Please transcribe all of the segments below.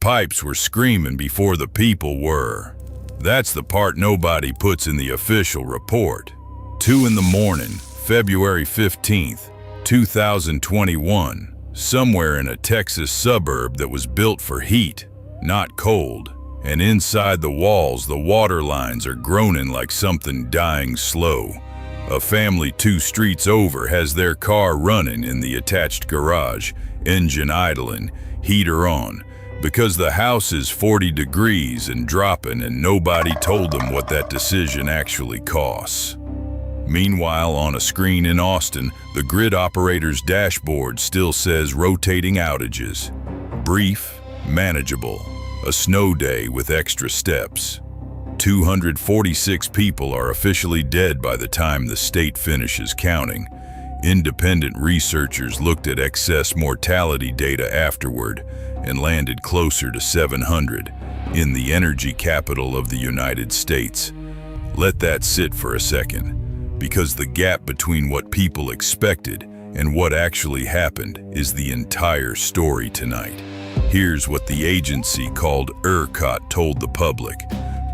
pipes were screaming before the people were. That's the part nobody puts in the official report. 2 in the morning, February 15th, 2021, somewhere in a Texas suburb that was built for heat, not cold. And inside the walls, the water lines are groaning like something dying slow. A family 2 streets over has their car running in the attached garage, engine idling, heater on, because the house is 40 degrees and dropping and nobody told them what that decision actually costs. Meanwhile, on a screen in Austin, the grid operator's dashboard still says rotating outages. Brief, manageable. A snow day with extra steps. 246 people are officially dead by the time the state finishes counting. Independent researchers looked at excess mortality data afterward and landed closer to 700 in the energy capital of the United States. Let that sit for a second, because the gap between what people expected and what actually happened is the entire story tonight. Here's what the agency called ERCOT told the public.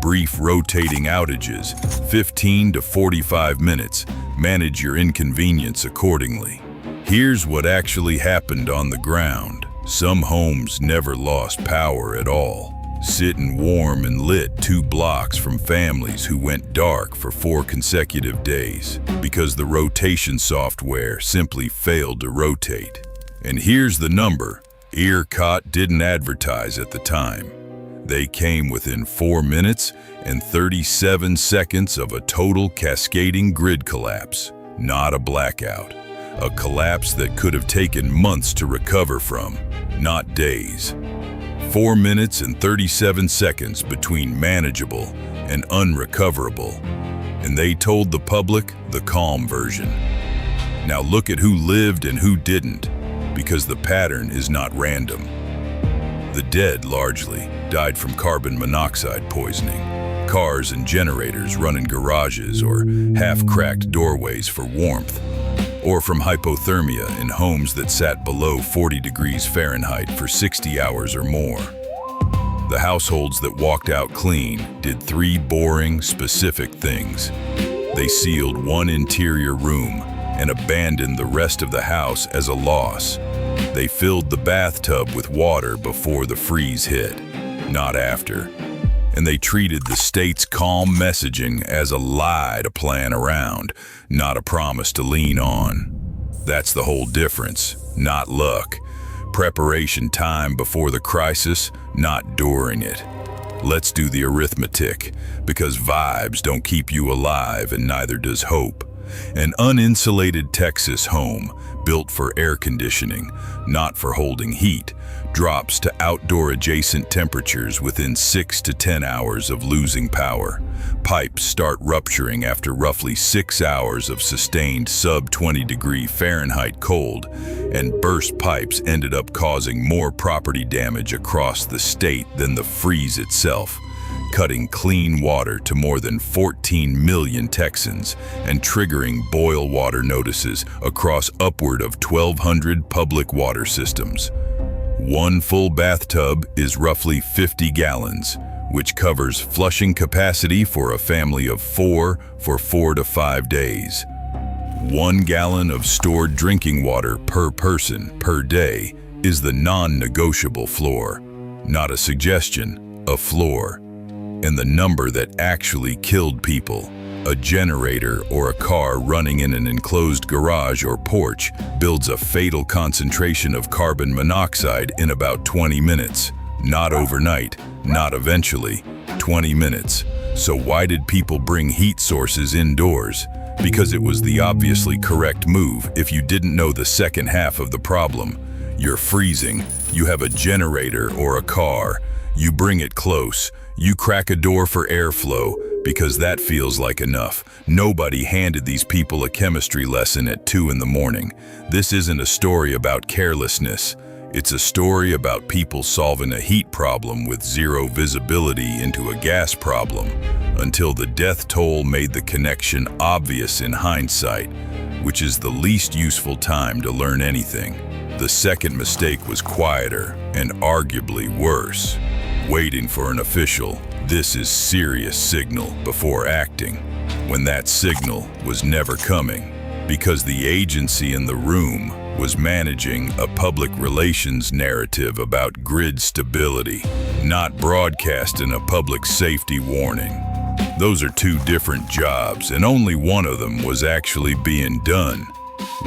Brief rotating outages, 15 to 45 minutes. Manage your inconvenience accordingly. Here's what actually happened on the ground. Some homes never lost power at all, sitting warm and lit 2 blocks from families who went dark for 4 consecutive days because the rotation software simply failed to rotate. And here's the number ERCOT didn't advertise at the time. They came within 4 minutes and 37 seconds of a total cascading grid collapse, not a blackout. A collapse that could have taken months to recover from, not days. 4 minutes and 37 seconds between manageable and unrecoverable. And they told the public the calm version. Now look at who lived and who didn't, because the pattern is not random. The dead largely died from carbon monoxide poisoning, cars and generators run in garages or half-cracked doorways for warmth, or from hypothermia in homes that sat below 40 degrees Fahrenheit for 60 hours or more. The households that walked out clean did 3 boring, specific things. They sealed 1 interior room and abandoned the rest of the house as a loss. They filled the bathtub with water before the freeze hit, not after. And they treated the state's calm messaging as a lie to plan around, not a promise to lean on. That's the whole difference, not luck. Preparation time before the crisis, not during it. Let's do the arithmetic, because vibes don't keep you alive and neither does hope. An uninsulated Texas home, built for air conditioning, not for holding heat, drops to outdoor adjacent temperatures within 6 to 10 hours of losing power. Pipes start rupturing after roughly 6 hours of sustained sub-20 degree Fahrenheit cold, and burst pipes ended up causing more property damage across the state than the freeze itself, cutting clean water to more than 14 million Texans and triggering boil water notices across upward of 1,200 public water systems. 1 full bathtub is roughly 50 gallons, which covers flushing capacity for a family of 4 for 4 to 5 days. 1 gallon of stored drinking water per person per day is the non-negotiable floor, not a suggestion, a floor. And the number that actually killed people, a generator or a car running in an enclosed garage or porch, builds a fatal concentration of carbon monoxide in about 20 minutes. Not overnight, not eventually, 20 minutes. So why did people bring heat sources indoors? Because it was the obviously correct move if you didn't know the second half of the problem. You're freezing, you have a generator or a car, you bring it close, you crack a door for airflow, because that feels like enough. Nobody handed these people a chemistry lesson at 2 in the morning. This isn't a story about carelessness. It's a story about people solving a heat problem with zero visibility into a gas problem, until the death toll made the connection obvious in hindsight. which is the least useful time to learn anything. The second mistake was quieter and arguably worse. Waiting for an official. This is serious signal before acting, when that signal was never coming, because the agency in the room was managing a public relations narrative about grid stability, not broadcasting a public safety warning. Those are two different jobs, and only one of them was actually being done.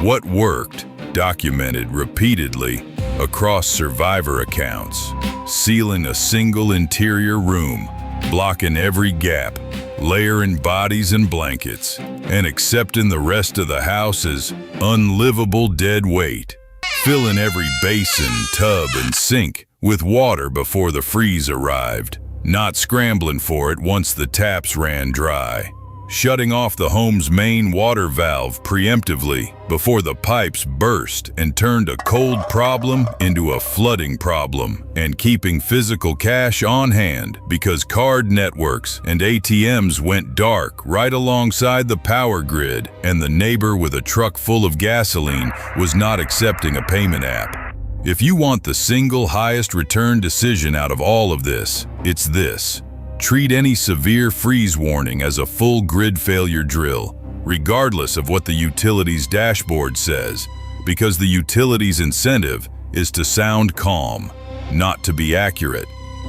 What worked, documented repeatedly across survivor accounts, sealing a single interior room, blocking every gap, layering bodies and blankets, and accepting the rest of the house as unlivable dead weight, filling every basin, tub, and sink with water before the freeze arrived, not scrambling for it once the taps ran dry, shutting off the home's main water valve preemptively before the pipes burst and turned a cold problem into a flooding problem, and keeping physical cash on hand because card networks and ATMs went dark right alongside the power grid, and the neighbor with a truck full of gasoline was not accepting a payment app. If you want the single highest return decision out of all of this, it's this. Treat any severe freeze warning as a full grid failure drill, regardless of what the utility's dashboard says, because the utility's incentive is to sound calm, not to be accurate.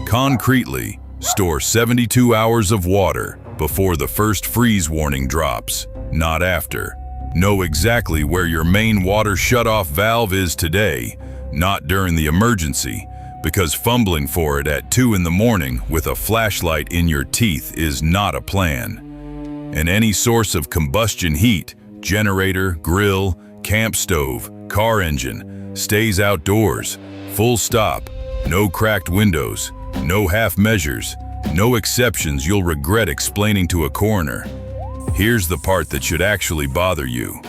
Concretely, store 72 hours of water before the first freeze warning drops, not after. Know exactly where your main water shutoff valve is today, not during the emergency, because fumbling for it at 2 in the morning with a flashlight in your teeth is not a plan. And any source of combustion heat, generator, grill, camp stove, car engine, stays outdoors, full stop. No cracked windows, no half measures, no exceptions you'll regret explaining to a coroner. Here's the part that should actually bother you.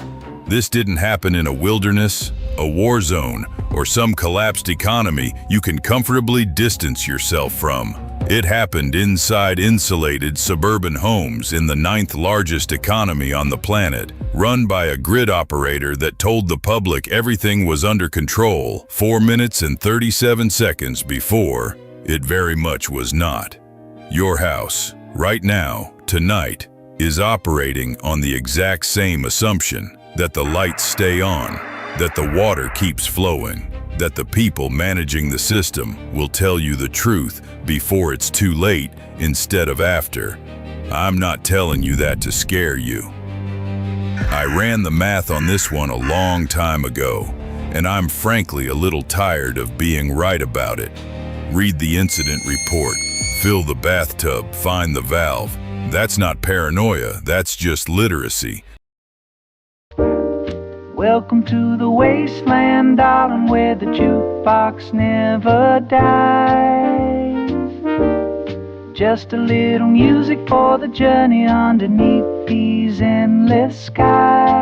This didn't happen in a wilderness, a war zone, or some collapsed economy you can comfortably distance yourself from. It happened inside insulated suburban homes in the 9th largest economy on the planet, run by a grid operator that told the public everything was under control 4 minutes and 37 seconds before it very much was not. Your house, right now, tonight, is operating on the exact same assumption that the lights stay on, that the water keeps flowing, that the people managing the system will tell you the truth before it's too late instead of after. I'm not telling you that to scare you. I ran the math on this one a long time ago, and I'm frankly a little tired of being right about it. Read the incident report, fill the bathtub, find the valve. That's not paranoia, that's just literacy. Welcome to the Wasteland, darling, where the jukebox never dies. Just a little music for the journey underneath these endless skies.